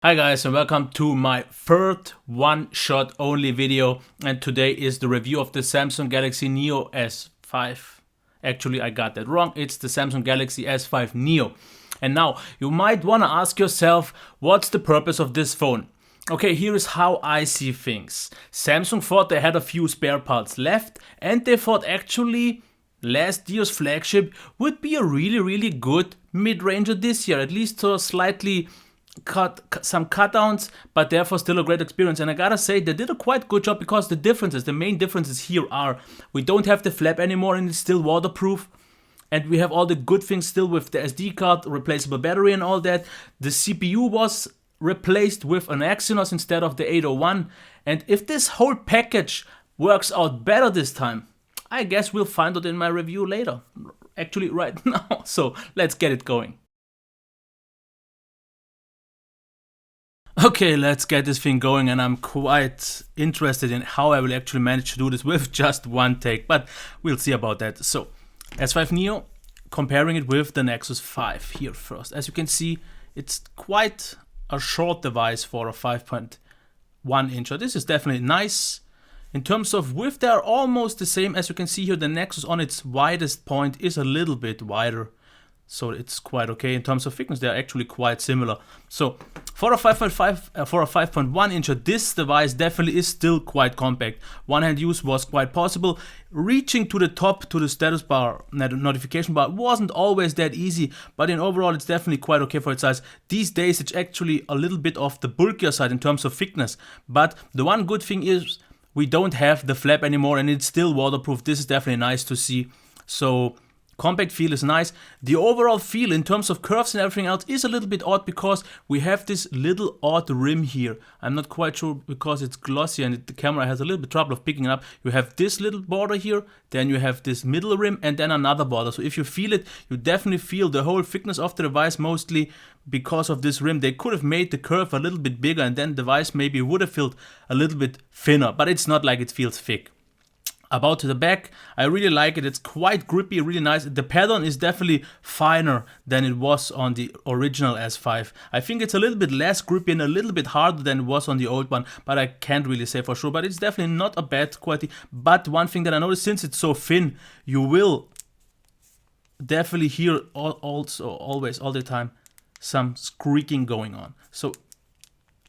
Hi guys, and welcome to my third one-shot only video, and today is the review of the Samsung Galaxy Neo S5. Actually, I got that wrong. It's the Samsung Galaxy S5 Neo. And now you might want to ask yourself, what's the purpose of this phone? Okay, here is how I see things. Samsung thought they had a few spare parts left, and they thought actually last year's flagship would be a really good mid-ranger this year, at least to a slightly some cutdowns, but therefore still a great experience. And I gotta say, they did a quite good job, because the main differences here are we don't have the flap anymore and it's still waterproof, and we have all the good things still with the SD card, replaceable battery and all that. The CPU was replaced with an Exynos instead of the 801, and if this whole package works out better this time, I guess we'll find out in my review later, actually right now. So let's get it going. Okay, let's get this thing going, and I'm quite interested in how I will actually manage to do this with just one take, but we'll see about that. So, S5 Neo, comparing it with the Nexus 5 here first. As you can see, it's quite a short device for a 5.1 inch. This is definitely nice. In terms of width, they are almost the same. As you can see here, the Nexus on its widest point is a little bit wider, so it's quite okay. In terms of thickness, they are actually quite similar. So for a 5.1 inch, this device definitely is still quite compact. One-hand use was quite possible. Reaching to the top, to the status bar, notification bar, wasn't always that easy, but in overall, it's definitely quite okay for its size. These days, it's actually a little bit off the bulkier side in terms of thickness. But the one good thing is we don't have the flap anymore, and it's still waterproof. This is definitely nice to see. So compact feel is nice. The overall feel in terms of curves and everything else is a little bit odd, because we have this little odd rim here. I'm not quite sure, because it's glossy and the camera has a little bit trouble of picking it up. You have this little border here, then you have this middle rim, and then another border. So if you feel it, you definitely feel the whole thickness of the device, mostly because of this rim. They could have made the curve a little bit bigger, and then the device maybe would have felt a little bit thinner, but it's not like it feels thick. About the back, I really like it. It's quite grippy, really nice. The pattern is definitely finer than it was on the original S5. I think it's a little bit less grippy and a little bit harder than it was on the old one, but I can't really say for sure. But it's definitely not a bad quality. But one thing that I noticed, since it's so thin, you will definitely hear always, all the time, some squeaking going on. So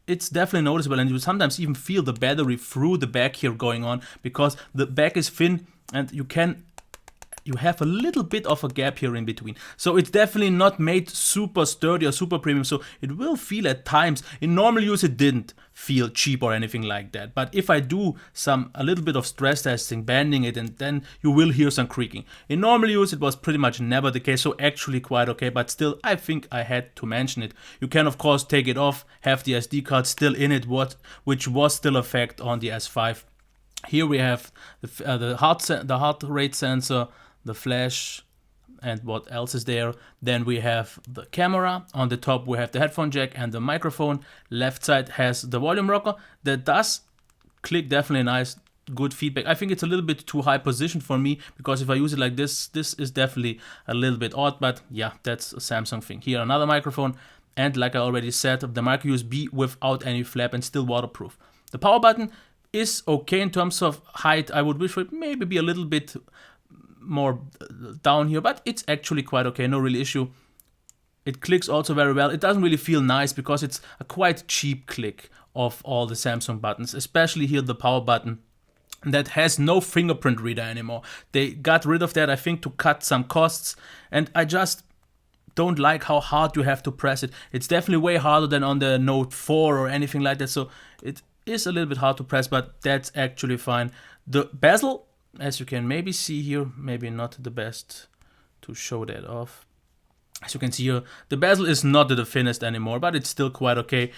it's definitely noticeable, and you sometimes even feel the battery through the back here going on, because the back is thin and you have a little bit of a gap here in between. So it's definitely not made super sturdy or super premium, so it will feel at times. In normal use, it didn't feel cheap or anything like that, but if I do a little bit of stress testing, bending it, and then you will hear some creaking. In normal use, it was pretty much never the case, so actually quite okay, but still, I think I had to mention it. You can of course take it off, have the SD card still in it, which was still a fact on the S5. Here we have the heart rate sensor, the flash, and what else is there. Then we have the camera. On the top we have the headphone jack and the microphone. Left side has the volume rocker that does click, definitely nice, good feedback. I think it's a little bit too high position for me, because if I use it like this is definitely a little bit odd, but yeah, that's a Samsung thing. Here another microphone, and like I already said, the micro USB without any flap and still waterproof. The power button is okay in terms of height. I would wish for it maybe be a little bit more down here, but it's actually quite okay, no real issue. It clicks also very well. It doesn't really feel nice, because it's a quite cheap click of all the Samsung buttons, especially here the power button that has no fingerprint reader anymore. They got rid of that, I think, to cut some costs, and I just don't like how hard you have to press it. It's definitely way harder than on the Note 4 or anything like that, so it is a little bit hard to press, but that's actually fine. The bezel, as you can maybe see here, maybe not the best to show that off. As you can see here, the bezel is not the thinnest anymore, but it's still quite okay.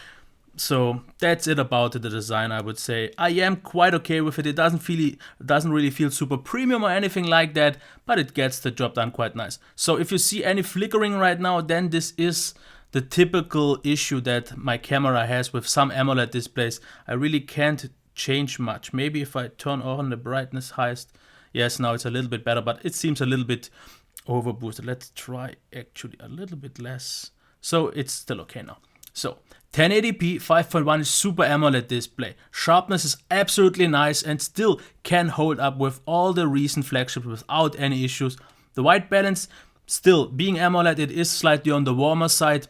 So that's it about the design, I would say. I am quite okay with it. It doesn't really feel super premium or anything like that, but it gets the job done quite nice. So if you see any flickering right now, then this is the typical issue that my camera has with some AMOLED displays. I really can't change much. Maybe if I turn on the brightness highest, yes, now it's a little bit better, but it seems a little bit overboosted. Let's try actually a little bit less. So it's still okay now. So 1080p 5.1 is super AMOLED display. Sharpness is absolutely nice and still can hold up with all the recent flagships without any issues. The white balance, still being AMOLED, it is slightly on the warmer side.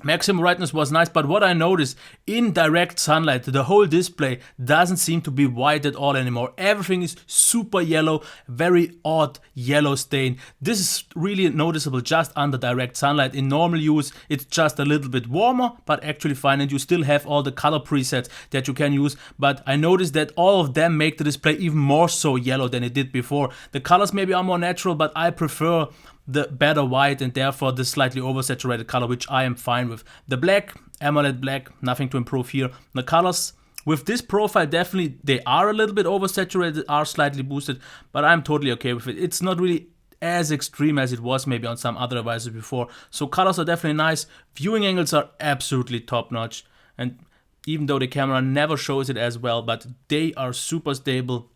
Maximum brightness was nice, but what I noticed, in direct sunlight, the whole display doesn't seem to be white at all anymore. Everything is super yellow, very odd yellow stain. This is really noticeable just under direct sunlight. In normal use, it's just a little bit warmer, but actually fine, and you still have all the color presets that you can use. But I noticed that all of them make the display even more so yellow than it did before. The colors maybe are more natural, but I prefer the better white and therefore the slightly oversaturated color, which I am fine with. The black, AMOLED black, nothing to improve here. The colors with this profile, definitely they are a little bit oversaturated, are slightly boosted, but I'm totally okay with it. It's not really as extreme as it was maybe on some other devices before. So colors are definitely nice. Viewing angles are absolutely top notch. And even though the camera never shows it as well, but they are super stable.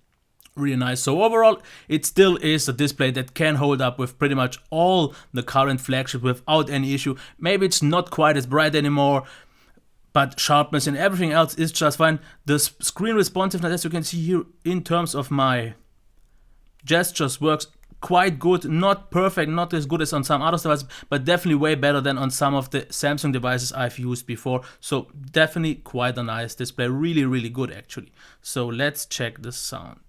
Really nice. So overall, it still is a display that can hold up with pretty much all the current flagships without any issue. Maybe it's not quite as bright anymore, but sharpness and everything else is just fine. The screen responsiveness, as you can see here, in terms of my gestures, works quite good. Not perfect, not as good as on some other devices, but definitely way better than on some of the Samsung devices I've used before. So definitely quite a nice display. Really, really good actually. So let's check the sound.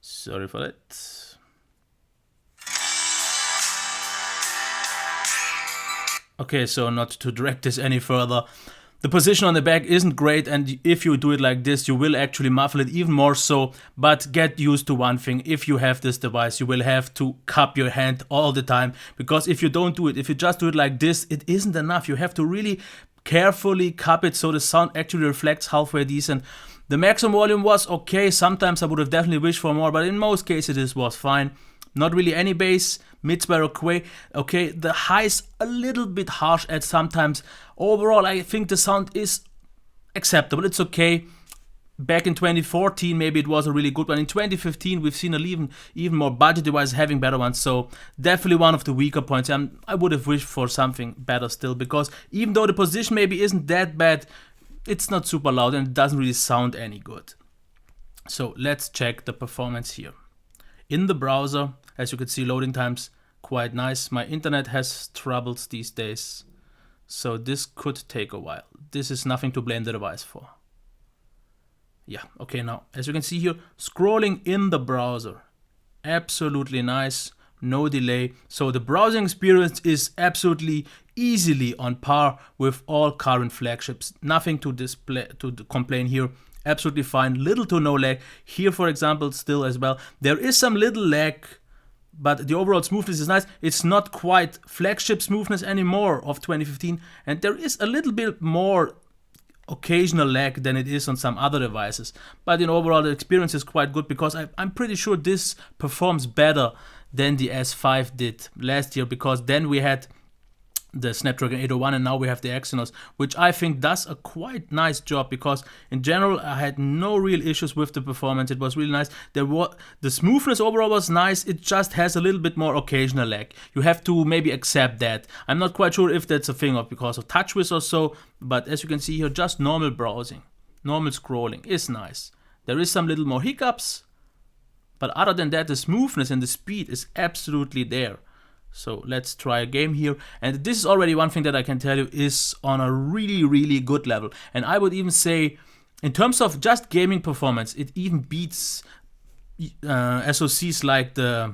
Sorry for that. Okay, so not to drag this any further. The position on the back isn't great, and if you do it like this, you will actually muffle it even more so. But get used to one thing: if you have this device, you will have to cup your hand all the time, because if you don't do it, if you just do it like this, it isn't enough. You have to really carefully cup it so the sound actually reflects halfway decent. The maximum volume was okay. Sometimes I would have definitely wished for more, but in most cases this was fine. Not really any bass, mids were okay. The highs a little bit harsh at sometimes. Overall, I think the sound is acceptable. It's okay. Back in 2014, maybe it was a really good one. In 2015, we've seen even more budget devices having better ones. So definitely one of the weaker points. I would have wished for something better still, because even though the position maybe isn't that bad, it's not super loud and it doesn't really sound any good. So let's check the performance here. In the browser, as you can see, loading times quite nice. My internet has troubles these days, so this could take a while. This is nothing to blame the device for. Yeah, okay, now as you can see here, scrolling in the browser, absolutely nice, no delay. So the browsing experience is absolutely easily on par with all current flagships. Nothing to complain here. Absolutely fine. Little to no lag. Here, for example, still as well. There is some little lag, but the overall smoothness is nice. It's not quite flagship smoothness anymore of 2015, and there is a little bit more occasional lag than it is on some other devices. But in overall, the experience is quite good, because I'm pretty sure this performs better than the S5 did last year, because then we had the Snapdragon 801 and now we have the Exynos, which I think does a quite nice job, because in general I had no real issues with the performance. It was really nice. The smoothness overall was nice. It just has a little bit more occasional lag. You have to maybe accept that. I'm not quite sure if that's a thing of because of TouchWiz or so, but as you can see here, just normal browsing, normal scrolling is nice. There is some little more hiccups, but other than that, the smoothness and the speed is absolutely there. So let's try a game here. And this is already one thing that I can tell you is on a really, really good level. And I would even say, in terms of just gaming performance, it even beats SoCs like the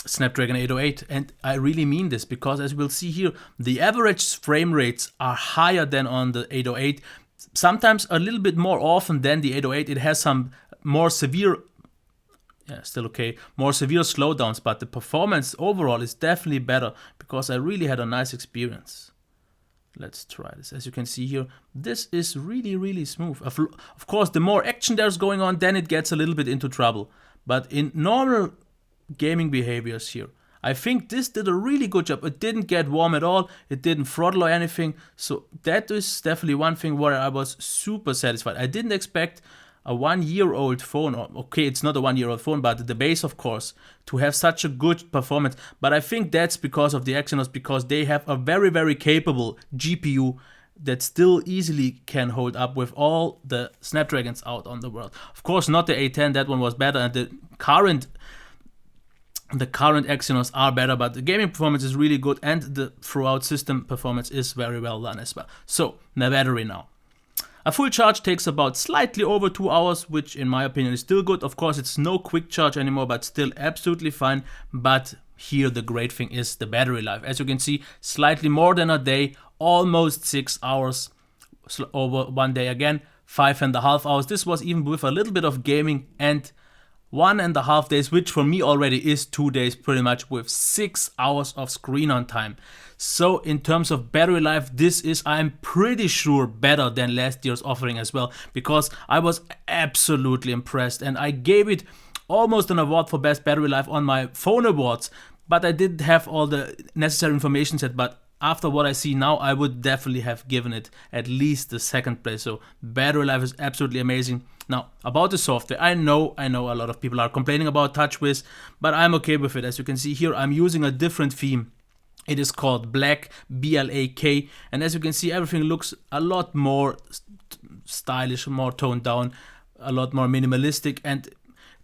Snapdragon 808. And I really mean this, because as we'll see here, the average frame rates are higher than on the 808. Sometimes a little bit more often than the 808. It has some more severe, still okay, more severe slowdowns, but the performance overall is definitely better, because I really had a nice experience. Let's try this. As you can see here, this is really, really smooth. Of course, the more action there's going on, then it gets a little bit into trouble. But in normal gaming behaviors here, I think this did a really good job. It didn't get warm at all, it didn't throttle or anything, so that is definitely one thing where I was super satisfied. I didn't expect a 1-year-old phone, or okay, it's not a 1-year-old phone, but the base, of course, to have such a good performance. But I think that's because of the Exynos, because they have a very, very capable GPU that still easily can hold up with all the Snapdragons out on the world. Of course, not the A10, that one was better, and the current Exynos are better, but the gaming performance is really good, and the throughout system performance is very well done as well. So, the battery now. A full charge takes about slightly over 2 hours, which in my opinion is still good. Of course, it's no quick charge anymore, but still absolutely fine. But here the great thing is the battery life. As you can see, slightly more than a day, almost 6 hours over 1 day again, 5.5 hours. This was even with a little bit of gaming, and 1.5 days, which for me already is 2 days pretty much, with 6 hours of screen on time. So in terms of battery life, this is, I'm pretty sure, better than last year's offering as well, because I was absolutely impressed, and I gave it almost an award for best battery life on my phone awards, but I didn't have all the necessary information set. But after what I see now, I would definitely have given it at least the second place. So battery life is absolutely amazing. Now, about the software, I know a lot of people are complaining about TouchWiz, but I'm okay with it. As you can see here, I'm using a different theme. It is called Black, B-L-A-K, and as you can see, everything looks a lot more stylish, more toned down, a lot more minimalistic, and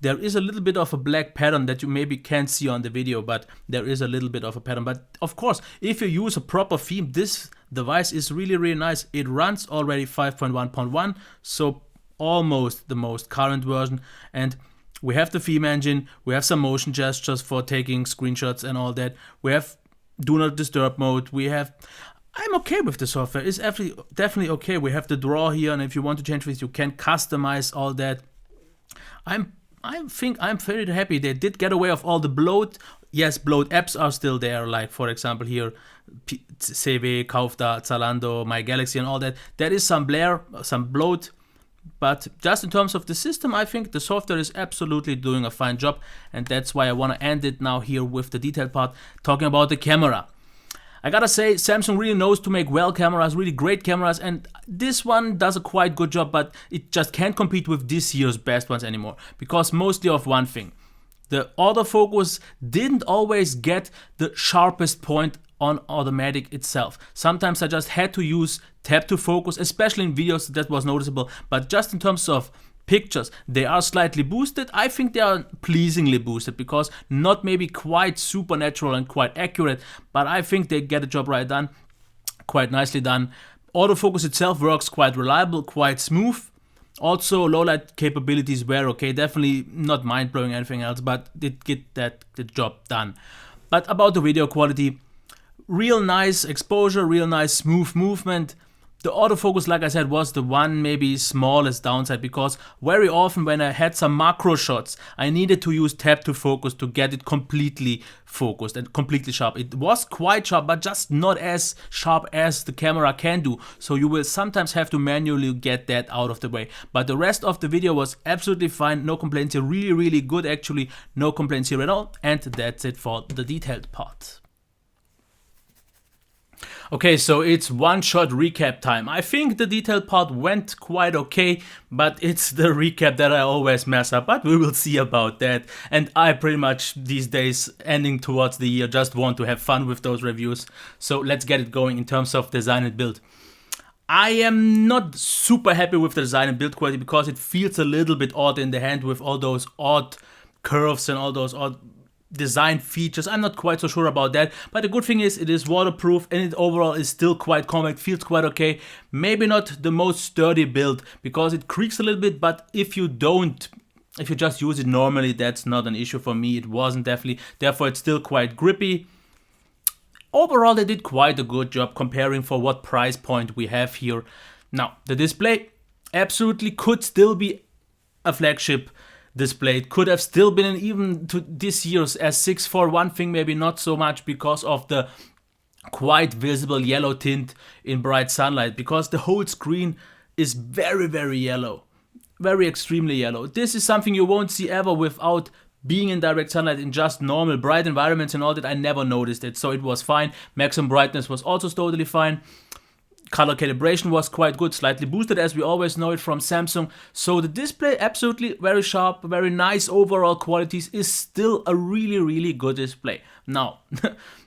there is a little bit of a black pattern that you maybe can't see on the video, but there is a little bit of a pattern. But of course, if you use a proper theme, this device is really, really nice. It runs already 5.1.1, so almost the most current version, and we have the theme engine, we have some motion gestures for taking screenshots and all that, we have do not disturb mode, I'm okay with the software. It's definitely okay. We have the draw here, and if you want to change this, you can customize all that. I think I'm very happy. They did get away of all the bloat. Yes, bloat apps are still there, like for example here, CW, Kaufda, Zalando, My Galaxy and all that. There is some bloat, but just in terms of the system, I think the software is absolutely doing a fine job, and that's why I want to end it now here with the detailed part, talking about the camera. I gotta say, Samsung really knows to make well cameras, really great cameras, and this one does a quite good job, but it just can't compete with this year's best ones anymore, because mostly of one thing. The autofocus didn't always get the sharpest point on automatic itself. Sometimes I just had to use tap to focus, especially in videos, that was noticeable, but just in terms of pictures, they are slightly boosted. I think they are pleasingly boosted, because not maybe quite supernatural and quite accurate, but I think they get the job right done, quite nicely done. Autofocus itself works quite reliable, quite smooth. Also, low light capabilities were okay, definitely not mind-blowing anything else, but it get the job done. But about the video quality, real nice exposure, real nice smooth movement. The autofocus, like I said, was the one maybe smallest downside, because very often when I had some macro shots, I needed to use tap to focus to get it completely focused and completely sharp. It was quite sharp, but just not as sharp as the camera can do. So you will sometimes have to manually get that out of the way. But the rest of the video was absolutely fine. No complaints here. Really, really good actually. No complaints here at all. And that's it for the detailed part. Okay, so it's one-shot recap time. I think the detailed part went quite okay, but it's the recap that I always mess up, but we will see about that. And I pretty much these days, ending towards the year, just want to have fun with those reviews. So let's get it going in terms of design and build. I am not super happy with the design and build quality, because it feels a little bit odd in the hand with all those odd curves and all those odd design features. I'm not quite so sure about that, but the good thing is it is waterproof, and it overall is still quite compact, feels quite okay. Maybe not the most sturdy build, because it creaks a little bit, but if you just use it normally, that's not an issue for me. It wasn't definitely, therefore it's still quite grippy. Overall, they did quite a good job comparing for what price point we have here. Now, the display absolutely could still be a flagship display. It could have still been an even to this year's S641 thing, maybe not so much because of the quite visible yellow tint in bright sunlight, because the whole screen is very, very yellow, very extremely yellow. This is something you won't see ever without being in direct sunlight in just normal bright environments and all that, I never noticed it, so it was fine. Maximum brightness was also totally fine. Color calibration was quite good, slightly boosted as we always know it from Samsung. So the display, absolutely very sharp, very nice overall qualities, is still a really good display. Now,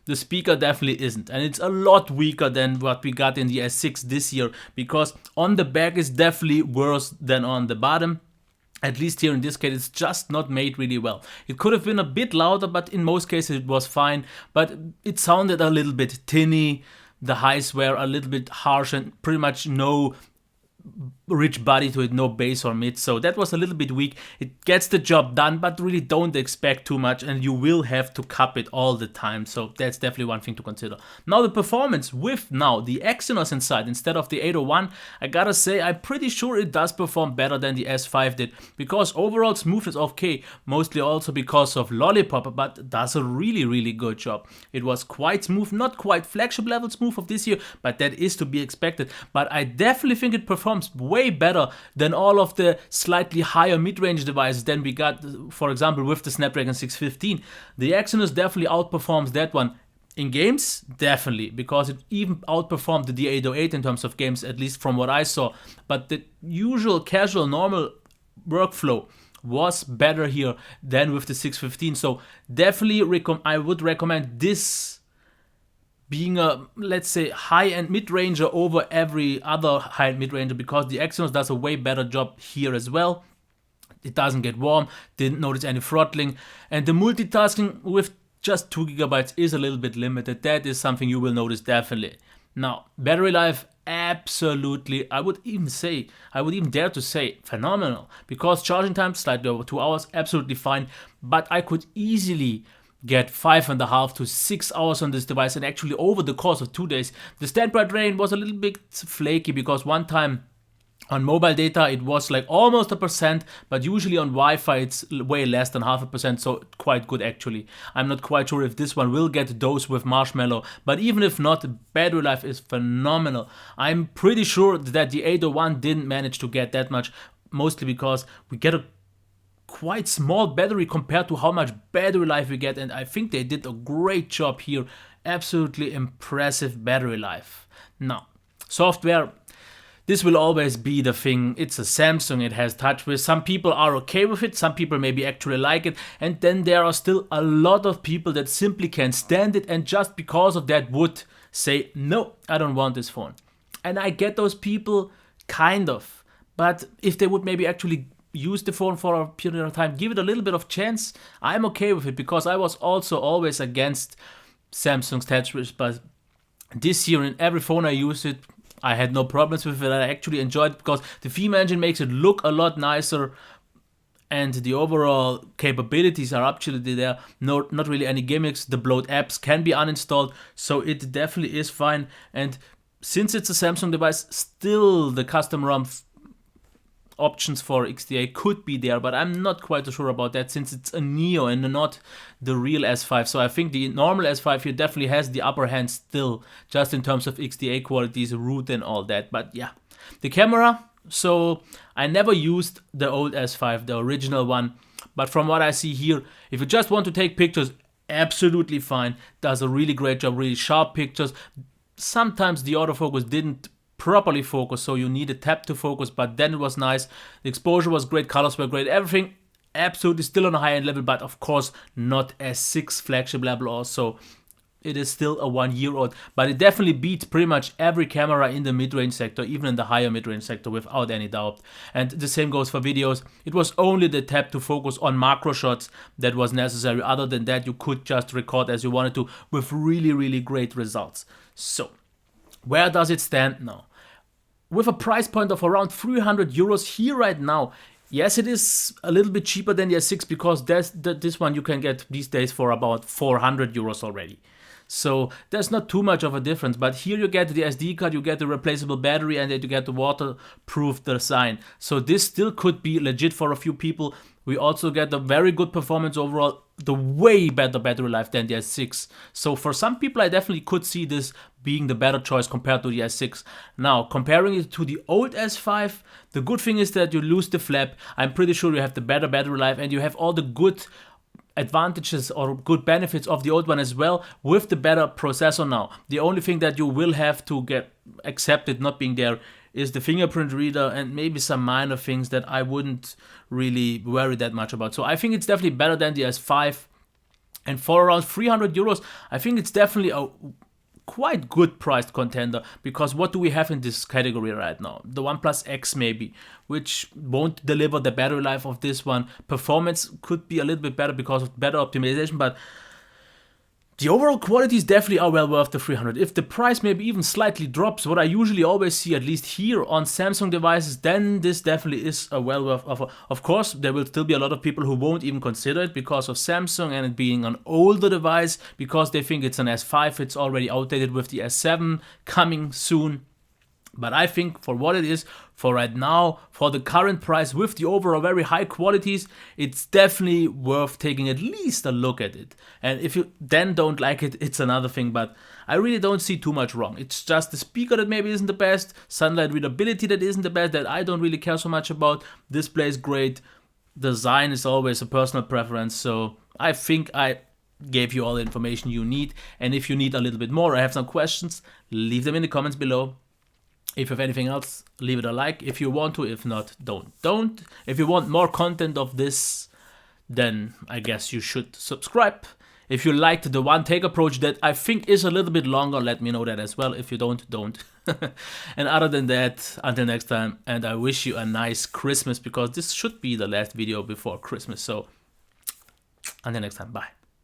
the speaker definitely isn't, and it's a lot weaker than what we got in the S6 this year, because on the back is definitely worse than on the bottom. At least here in this case, it's just not made really well. It could have been a bit louder, but in most cases it was fine. But it sounded a little bit tinny. The highs were a little bit harsh and pretty much no rich body to it, no bass or mid, so that was a little bit weak. It gets the job done, but really don't expect too much, and you will have to cup it all the time, so that's definitely one thing to consider. Now the performance with now the Exynos inside instead of the 801, I gotta say I'm pretty sure it does perform better than the S5 did, because overall smoothness okay, mostly also because of Lollipop, but does a really good job. It was quite smooth, not quite flagship level smooth of this year, but that is to be expected. But I definitely think it performs way better than all of the slightly higher mid-range devices than we got, for example, with the Snapdragon 615. The Exynos definitely outperforms that one. In games, definitely, because it even outperformed the D808 in terms of games, at least from what I saw. But the usual casual normal workflow was better here than with the 615. So definitely I would recommend this being a, let's say, high-end mid-ranger over every other high-end mid-ranger, because the Exynos does a way better job here as well. It doesn't get warm, didn't notice any throttling, and the multitasking with just 2 GB is a little bit limited. That is something you will notice definitely. Now, battery life, absolutely, I would even dare to say phenomenal, because charging time slightly over 2 hours, absolutely fine, but I could easily get 5.5 to 6 hours on this device, and actually over the course of 2 days. The standby drain was a little bit flaky, because one time on mobile data it was like almost 1%, but usually on Wi-Fi it's way less than 0.5%, so quite good actually. I'm not quite sure if this one will get dosed with Marshmallow, but even if not, the battery life is phenomenal. I'm pretty sure that the 801 didn't manage to get that much, mostly because we get a quite small battery compared to how much battery life we get, and I think they did a great job here. Absolutely impressive battery life. Now, software, this will always be the thing. It's a Samsung, it has TouchWiz. Some people are okay with it, some people maybe actually like it, and then there are still a lot of people that simply can't stand it, and just because of that would say, no, I don't want this phone. And I get those people, kind of, but if they would maybe actually use the phone for a period of time, give it a little bit of chance, I'm okay with it, because I was also always against Samsung's TouchWiz, but this year in every phone I used it, I had no problems with it. I actually enjoyed it because the theme engine makes it look a lot nicer, and the overall capabilities are absolutely there. No, not really any gimmicks. The bloat apps can be uninstalled, so it definitely is fine. And since it's a Samsung device, still the custom ROM options for XDA could be there, but I'm not quite sure about that, since it's a Neo and not the real S5. So I think the normal S5 here definitely has the upper hand still, just in terms of XDA qualities, root and all that. But yeah, the camera, so I never used the old S5, the original one, but from what I see here, if you just want to take pictures, absolutely fine. Does a really great job, really sharp pictures. Sometimes the autofocus didn't properly focus, so you need a tap to focus, but then it was nice. The exposure was great, colors were great, everything absolutely still on a high-end level, but of course not S6 flagship level also. It is still a 1 year old, but it definitely beats pretty much every camera in the mid-range sector, even in the higher mid-range sector, without any doubt. And the same goes for videos. It was only the tap to focus on macro shots that was necessary. Other than that, you could just record as you wanted to with really great results. So where does it stand now? With a price point of around 300 euros here right now, yes, it is a little bit cheaper than the S6, because this one you can get these days for about 400 euros already. So there's not too much of a difference, but here you get the SD card, you get the replaceable battery, and then you get the waterproof design. So this still could be legit for a few people. We also get a very good performance overall, the way better battery life than the S6. So for some people I definitely could see this being the better choice compared to the S6. Now, comparing it to the old S5, the good thing is that you lose the flap. I'm pretty sure you have the better battery life, and you have all the good advantages or good benefits of the old one as well, with the better processor now. The only thing that you will have to get accepted not being there is the fingerprint reader and maybe some minor things that I wouldn't really worry that much about. So I think it's definitely better than the S5. And for around 300 euros, I think it's definitely a quite good priced contender, because what do we have in this category right now? The OnePlus X maybe, which won't deliver the battery life of this one. Performance could be a little bit better because of better optimization, but the overall qualities definitely are well worth the 300. If the price maybe even slightly drops, what I usually always see, at least here on Samsung devices, then this definitely is a well worth offer. Of course, there will still be a lot of people who won't even consider it because of Samsung and it being an older device, because they think it's an S5, it's already outdated with the S7 coming soon. But I think for what it is, for right now, for the current price, with the overall very high qualities, it's definitely worth taking at least a look at it. And if you then don't like it, it's another thing, but I really don't see too much wrong. It's just the speaker that maybe isn't the best, sunlight readability that isn't the best, that I don't really care so much about. Display is great, design is always a personal preference, so I think I gave you all the information you need. And if you need a little bit more, I have some questions, leave them in the comments below. If you have anything else, leave it a like if you want to. If not, don't. If you want more content of this, then I guess you should subscribe. If you liked the one take approach that I think is a little bit longer, let me know that as well. If you don't. And other than that, until next time, and I wish you a nice Christmas, because this should be the last video before Christmas. So until next time, bye.